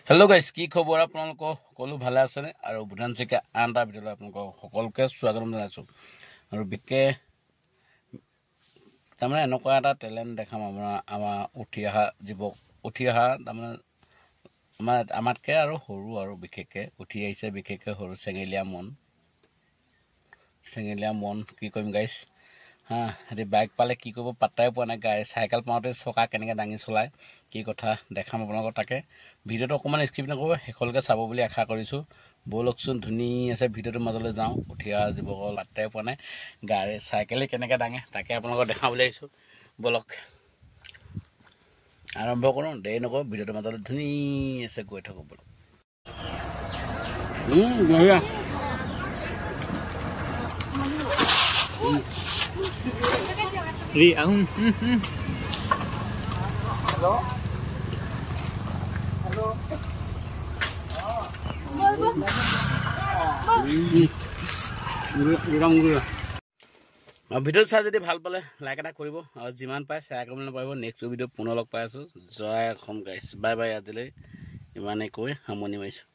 Hello' guys, কি খবৰ? আপোনালোকৰ সকলো ভালে আছেনে? আৰু বুধান চিকা আন এটা ভিডিঅ'লৈ আপোনালোকক সকলোকে স্বাগতম জনাইছোঁ। আৰু বিশেষ তাৰমানে এনেকুৱা এটা টেলেণ্ট দেখাম আমাৰ উঠি অহা তাৰমানে আমাতকৈ আৰু সৰু আৰু বিশেষকৈ উঠি আহিছে, বিশেষকৈ সৰু চেঙেলীয়া মন কি কৰিম গাইজ সিহঁতি বাইক পালে কি কৰিব পাত্তাই পোৱা নাই। গাড়ী চাইকেল পাওঁতে চকা কেনেকৈ দাঙি চলায় কি কথা দেখাম আপোনালোকক। তাকে ভিডিঅ'টো অকণমান স্কিপ নকৰিব, শেষলৈকে চাব বুলি আশা কৰিছোঁ। ব'লকচোন, ধুনীয়া আছে ভিডিঅ'টোৰ মাজলৈ যাওঁ। উঠি অহা যুৱকৰ পাত্তাই পোৱা নাই, গাড়ী চাইকেলে কেনেকৈ দাঙে তাকে আপোনালোকক দেখাওঁ বুলি আহিছোঁ। ব'লক আৰম্ভ কৰোঁ, দেৰি নকৰোঁ, ভিডিঅ'টোৰ মাজলৈ ধুনীয়া আছে গৈ থাকোঁ। ব'লক। বঢ়িয়া ভিডিঅ' চাই যদি ভাল পালে লাইক এটা কৰিব, আৰু যিমান পায় শ্বেয়াৰ কৰিবলৈ নাপাৰিব। নেক্সট ভিডিঅ' পুনৰ লগ পাই আছোঁ। জয় অসম গাইছ, বাই বাই। আজিলৈ ইমানেই কৈ সামৰণি মাৰিছোঁ।